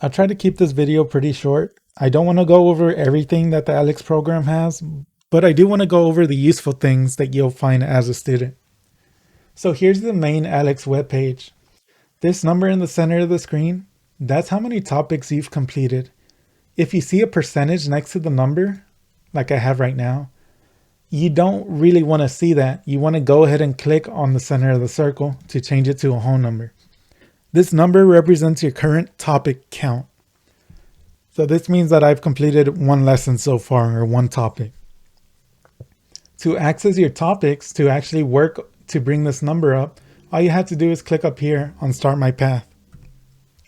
I'll try to keep this video pretty short. I don't want to go over everything that the ALEKS program has, but I do want to go over the useful things that you'll find as a student. So here's the main ALEKS webpage. This number in the center of the screen, that's how many topics you've completed. If you see a percentage next to the number, like I have right now, you don't really want to see that. You want to go ahead and click on the center of the circle to change it to a whole number. This number represents your current topic count. So this means that I've completed one lesson so far, or one topic. To access your topics, to actually work to bring this number up, all you have to do is click up here on Start My Path.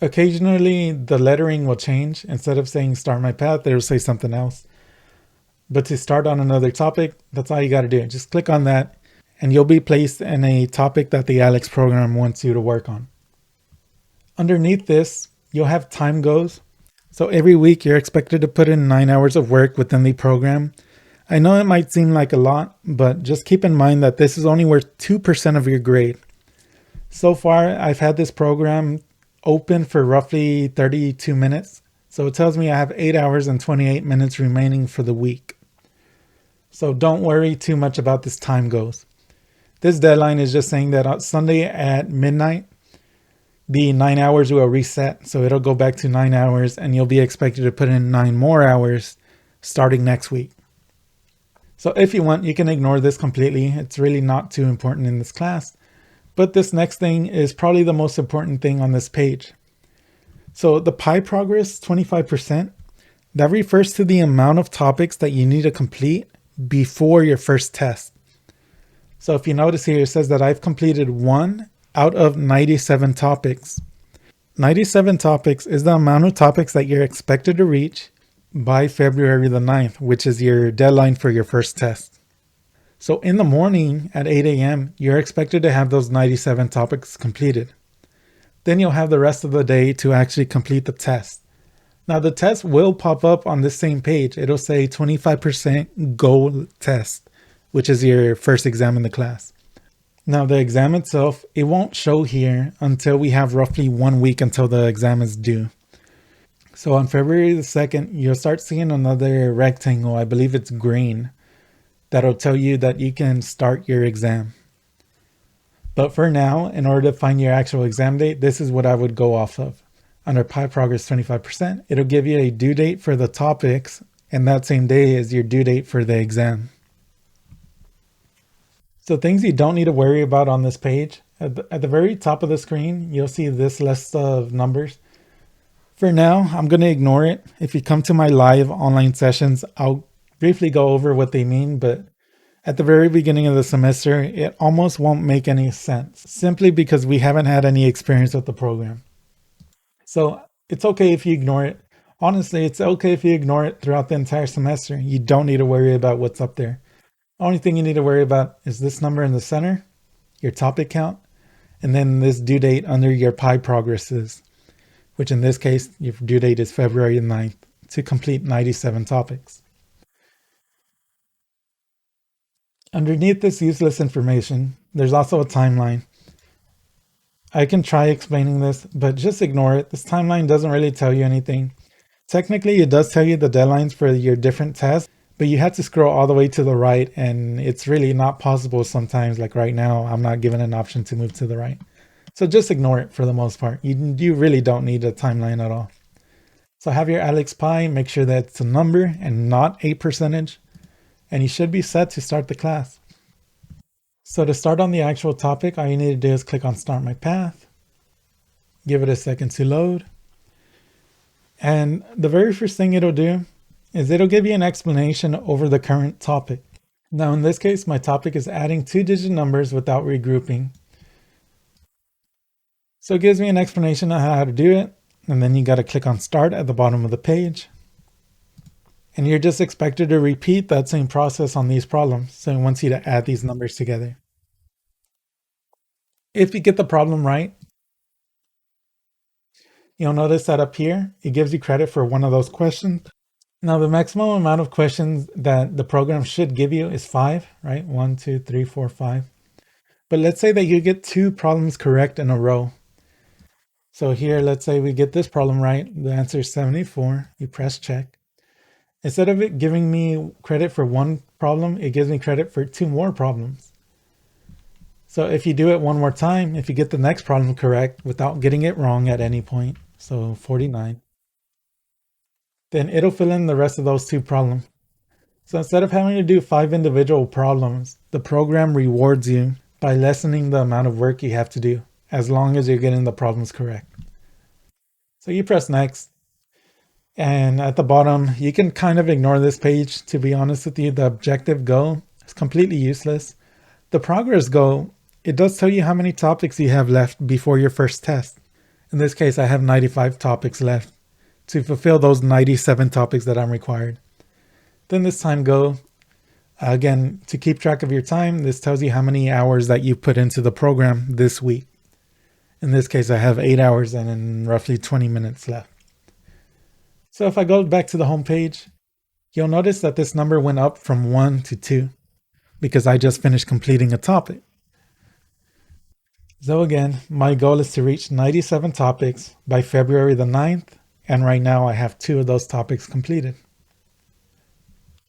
Occasionally the lettering will change. Instead of saying Start My Path, it'll say something else. But to start on another topic, that's all you got to do. Just click on that and you'll be placed in a topic that the ALEKS program wants you to work on. Underneath this, you'll have time goals. So every week you're expected to put in 9 hours of work within the program. I know it might seem like a lot, but just keep in mind that this is only worth 2% of your grade. So far, I've had this program open for roughly 32 minutes. So it tells me I have 8 hours and 28 minutes remaining for the week. So don't worry too much about this time goals. This deadline is just saying that on Sunday at midnight, the 9 hours will reset. So it'll go back to 9 hours and you'll be expected to put in 9 more hours starting next week. So if you want, you can ignore this completely. It's really not too important in this class. But this next thing is probably the most important thing on this page. So the pie progress, 25%, that refers to the amount of topics that you need to complete before your first test. So if you notice here, it says that I've completed 1 out of 97 topics. 97 topics is the amount of topics that you're expected to reach by February the 9th, which is your deadline for your first test. So in the morning at 8 a.m., you're expected to have those 97 topics completed. Then you'll have the rest of the day to actually complete the test. Now the test will pop up on this same page. It'll say 25% goal test, which is your first exam in the class. Now the exam itself, it won't show here until we have roughly 1 week until the exam is due. So on February the 2nd, you'll start seeing another rectangle, I believe it's green, that'll tell you that you can start your exam. But for now, in order to find your actual exam date, this is what I would go off of. Under Pie Progress 25%, it'll give you a due date for the topics, and that same day is your due date for the exam. So things you don't need to worry about on this page. At the very top of the screen, you'll see this list of numbers. For now, I'm going to ignore it. If you come to my live online sessions, I'll briefly go over what they mean, but at the very beginning of the semester, it almost won't make any sense, simply because we haven't had any experience with the program. So it's okay if you ignore it. Honestly, it's okay if you ignore it throughout the entire semester. You don't need to worry about what's up there. Only thing you need to worry about is this number in the center, your topic count, and then this due date under your pie progresses, which in this case, your due date is February 9th to complete 97 topics. Underneath this useless information, there's also a timeline. I can try explaining this, but just ignore it. This timeline doesn't really tell you anything. Technically, it does tell you the deadlines for your different tests, but you have to scroll all the way to the right, and it's really not possible sometimes. Like right now, I'm not given an option to move to the right. So just ignore it for the most part. You really don't need a timeline at all. So have your ALEKS Pi, make sure that it's a number and not a percentage, and you should be set to start the class. So to start on the actual topic, all you need to do is click on Start My Path, give it a second to load, and the very first thing it'll do is it'll give you an explanation over the current topic. Now in this case, my topic is adding 2-digit numbers without regrouping. So it gives me an explanation on how to do it, and then you got to click on Start at the bottom of the page. And you're just expected to repeat that same process on these problems. So it wants you to add these numbers together. If you get the problem right, you'll notice that up here, it gives you credit for one of those questions. Now the maximum amount of questions that the program should give you is 5, right? 1, 2, 3, 4, 5. But let's say that you get 2 problems correct in a row. So here, let's say we get this problem right. The answer is 74. You press check. Instead of it giving me credit for one problem, it gives me credit for two more problems. So if you do it one more time, if you get the next problem correct without getting it wrong at any point, so 49, then it'll fill in the rest of those two problems. So instead of having to do 5 individual problems, the program rewards you by lessening the amount of work you have to do, as long as you're getting the problems correct. So you press next, and at the bottom, you can kind of ignore this page. To be honest with you, the objective goal is completely useless. The progress goal, it does tell you how many topics you have left before your first test. In this case, I have 95 topics left to fulfill those 97 topics that I'm required. Then this time goal, again, to keep track of your time, this tells you how many hours that you put into the program this week. In this case, I have 8 hours and roughly 20 minutes left. So if I go back to the home page, you'll notice that this number went up from 1 to 2 because I just finished completing a topic. So again, my goal is to reach 97 topics by February the 9th, and right now I have 2 of those topics completed.